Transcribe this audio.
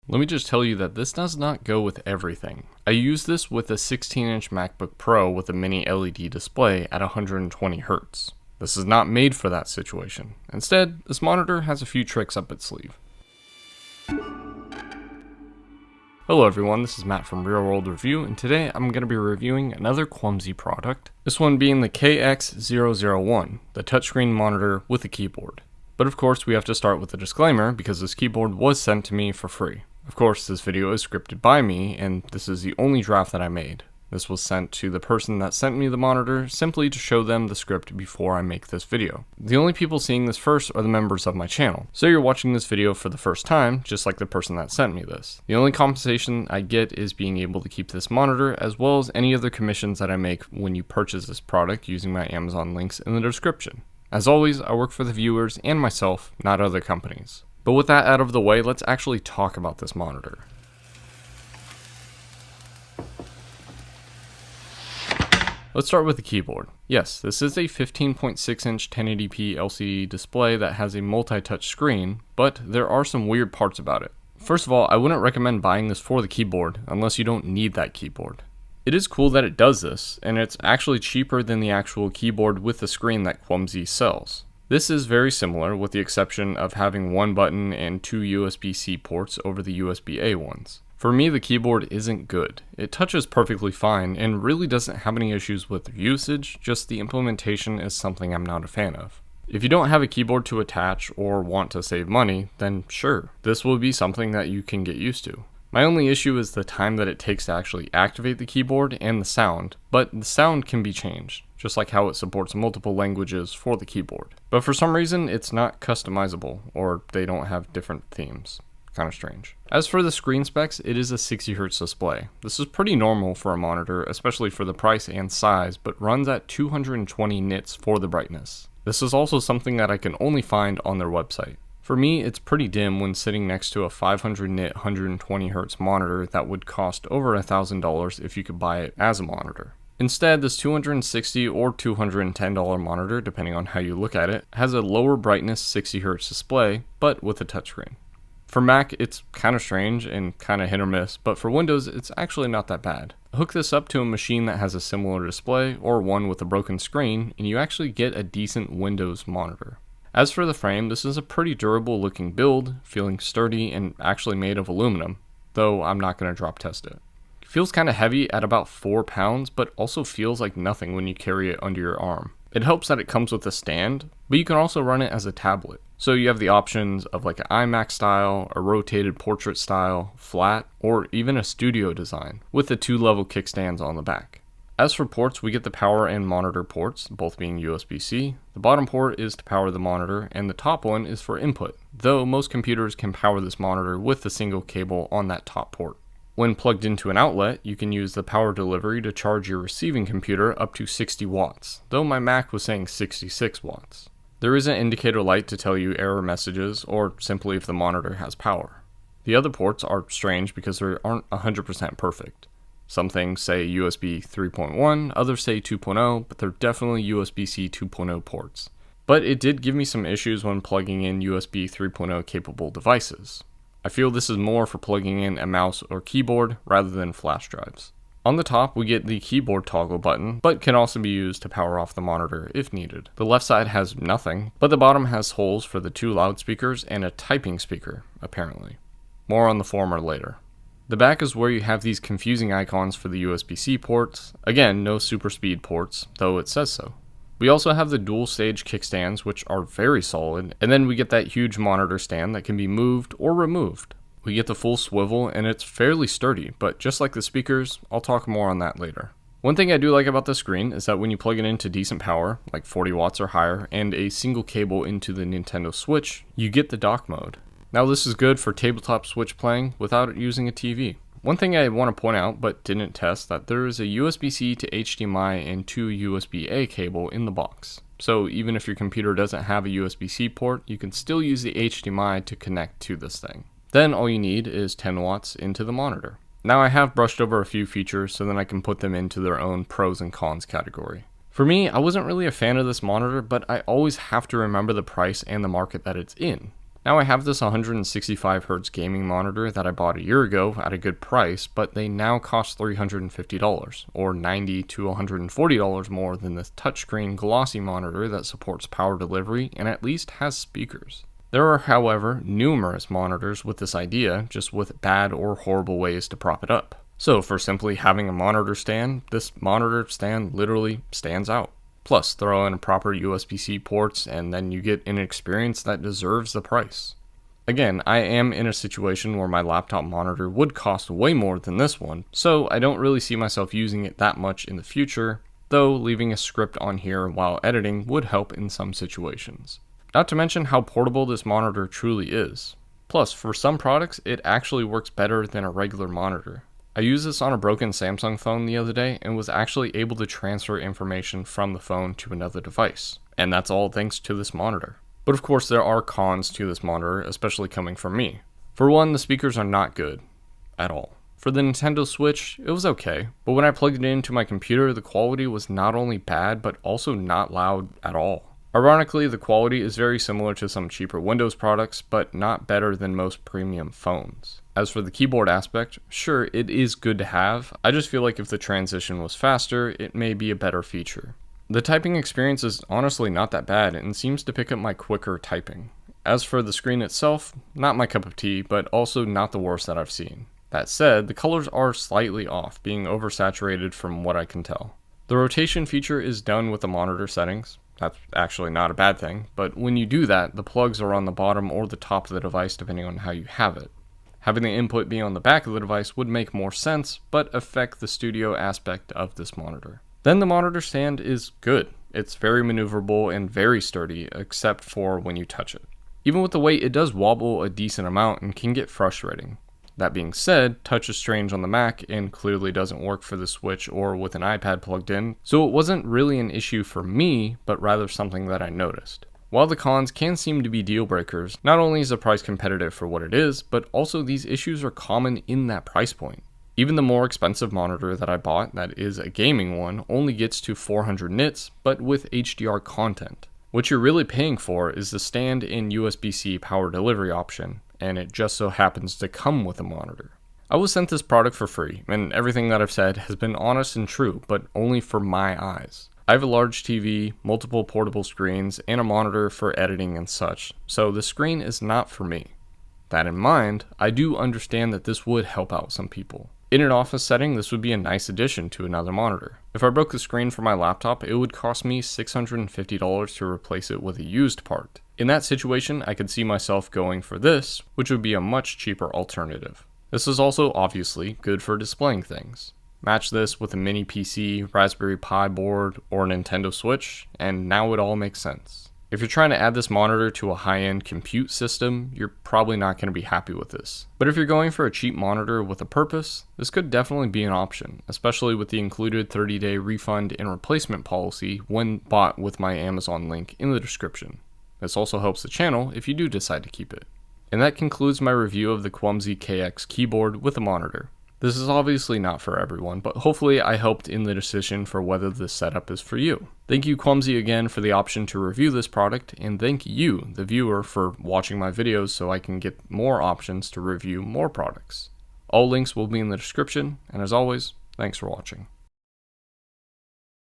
Let me just tell you that this does not go with everything. I use this with a 16-inch MacBook Pro with a mini LED display at 120 Hz. This is not made for that situation. Instead, this monitor has a few tricks up its sleeve. Hello everyone, this is Matt from Real World Review, and today I'm going to be reviewing another Kwumsy product. This one being the KX001, the touchscreen monitor with a keyboard. But of course we have to start with a disclaimer because this keyboard was sent to me for free. Of course this video is scripted by me, and this is the only draft that I made. This was sent to the person that sent me the monitor simply to show them the script before I make this video. The only people seeing this first are the members of my channel. So you're watching this video for the first time, just like the person that sent me this. The only compensation I get is being able to keep this monitor, as well as any other commissions that I make when you purchase this product using my Amazon links in the description. As always, I work for the viewers and myself, not other companies. But with that out of the way, let's actually talk about this monitor. Let's start with the keyboard. Yes, this is a 15.6-inch 1080p LCD display that has a multi-touch screen, but there are some weird parts about it. First of all, I wouldn't recommend buying this for the keyboard unless you don't need that keyboard. It is cool that it does this, and it's actually cheaper than the actual keyboard with the screen that Kwumsy sells. This is very similar, with the exception of having one button and two USB-C ports over the USB-A ones. For me, the keyboard isn't good. It touches perfectly fine and really doesn't have any issues with usage, just the implementation is something I'm not a fan of. If you don't have a keyboard to attach or want to save money, then sure, this will be something that you can get used to. My only issue is the time that it takes to actually activate the keyboard and the sound, but the sound can be changed, just like how it supports multiple languages for the keyboard. But for some reason, it's not customizable, or they don't have different themes. Kind of strange. As for the screen specs, it is a 60Hz display. This is pretty normal for a monitor, especially for the price and size, but runs at 220 nits for the brightness. This is also something that I can only find on their website. For me, it's pretty dim when sitting next to a 500 nit 120Hz monitor that would cost over $1,000 if you could buy it as a monitor. Instead, this $260 or $210 monitor, depending on how you look at it, has a lower brightness 60Hz display, but with a touchscreen. For Mac, it's kind of strange and kind of hit or miss, but for Windows, it's actually not that bad. Hook this up to a machine that has a similar display, or one with a broken screen, and you actually get a decent Windows monitor. As for the frame, this is a pretty durable looking build, feeling sturdy and actually made of aluminum, though I'm not going to drop test it. It feels kind of heavy at about 4 pounds, but also feels like nothing when you carry it under your arm. It helps that it comes with a stand, but you can also run it as a tablet. So you have the options of like an iMac style, a rotated portrait style, flat, or even a studio design, with the 2-level kickstands on the back. As for ports, we get the power and monitor ports, both being USB-C. The bottom port is to power the monitor, and the top one is for input, though most computers can power this monitor with the single cable on that top port. When plugged into an outlet, you can use the power delivery to charge your receiving computer up to 60 watts, though my Mac was saying 66 watts. There is an indicator light to tell you error messages, or simply if the monitor has power. The other ports are strange because they aren't 100% perfect. Some things say USB 3.1, others say 2.0, but they're definitely USB-C 2.0 ports. But it did give me some issues when plugging in USB 3.0 capable devices. I feel this is more for plugging in a mouse or keyboard rather than flash drives. On the top, we get the keyboard toggle button, but can also be used to power off the monitor if needed. The left side has nothing, but the bottom has holes for the 2 loudspeakers and a typing speaker, apparently. More on the former later. The back is where you have these confusing icons for the USB-C ports. Again, no super speed ports, though it says so. We also have the dual stage kickstands, which are very solid, and then we get that huge monitor stand that can be moved or removed. We get the full swivel, and it's fairly sturdy, but just like the speakers, I'll talk more on that later. One thing I do like about the screen is that when you plug it into decent power, like 40 watts or higher, and a single cable into the Nintendo Switch, you get the dock mode. Now this is good for tabletop Switch playing without using a TV. One thing I want to point out, but didn't test, that there is a USB-C to HDMI and 2 USB-A cable in the box. So even if your computer doesn't have a USB-C port, you can still use the HDMI to connect to this thing. Then all you need is 10 watts into the monitor. Now I have brushed over a few features so then I can put them into their own pros and cons category. For me, I wasn't really a fan of this monitor, but I always have to remember the price and the market that it's in. Now I have this 165Hz gaming monitor that I bought a year ago at a good price, but they now cost $350, or $90 to $140 more than this touchscreen glossy monitor that supports power delivery and at least has speakers. There are, however, numerous monitors with this idea, just with bad or horrible ways to prop it up. So for simply having a monitor stand, this monitor stand literally stands out. Plus, throw in proper USB-C ports and then you get an experience that deserves the price. Again, I am in a situation where my laptop monitor would cost way more than this one, so I don't really see myself using it that much in the future, though leaving a script on here while editing would help in some situations. Not to mention how portable this monitor truly is. Plus, for some products, it actually works better than a regular monitor. I used this on a broken Samsung phone the other day and was actually able to transfer information from the phone to another device. And that's all thanks to this monitor. But of course there are cons to this monitor, especially coming from me. For one, the speakers are not good. At all. For the Nintendo Switch, it was okay, but when I plugged it into my computer, the quality was not only bad, but also not loud at all. Ironically, the quality is very similar to some cheaper Windows products, but not better than most premium phones. As for the keyboard aspect, sure, it is good to have. I just feel like if the transition was faster, it may be a better feature. The typing experience is honestly not that bad and seems to pick up my quicker typing. As for the screen itself, not my cup of tea, but also not the worst that I've seen. That said, the colors are slightly off, being oversaturated from what I can tell. The rotation feature is done with the monitor settings. That's actually not a bad thing, but when you do that, the plugs are on the bottom or the top of the device depending on how you have it. Having the input be on the back of the device would make more sense, but affect the studio aspect of this monitor. Then the monitor stand is good. It's very maneuverable and very sturdy, except for when you touch it. Even with the weight, it does wobble a decent amount and can get frustrating. That being said, touch is strange on the Mac and clearly doesn't work for the Switch or with an iPad plugged in, so it wasn't really an issue for me, but rather something that I noticed. While the cons can seem to be deal breakers, not only is the price competitive for what it is, but also these issues are common in that price point. Even the more expensive monitor that I bought, that is a gaming one, only gets to 400 nits, but with HDR content. What you're really paying for is the stand and USB-C power delivery option, and it just so happens to come with a monitor. I was sent this product for free, and everything that I've said has been honest and true, but only for my eyes. I have a large TV, multiple portable screens, and a monitor for editing and such, so the screen is not for me. That in mind, I do understand that this would help out some people. In an office setting, this would be a nice addition to another monitor. If I broke the screen for my laptop, it would cost me $650 to replace it with a used part. In that situation, I could see myself going for this, which would be a much cheaper alternative. This is also obviously good for displaying things. Match this with a mini PC, Raspberry Pi board, or a Nintendo Switch, and now it all makes sense. If you're trying to add this monitor to a high-end compute system, you're probably not going to be happy with this. But if you're going for a cheap monitor with a purpose, this could definitely be an option, especially with the included 30-day refund and replacement policy when bought with my Amazon link in the description. This also helps the channel if you do decide to keep it. And that concludes my review of the Kwumsy KX keyboard with a monitor. This is obviously not for everyone, but hopefully I helped in the decision for whether this setup is for you. Thank you Kwumsy again for the option to review this product, and thank you, the viewer, for watching my videos so I can get more options to review more products. All links will be in the description, and as always, thanks for watching.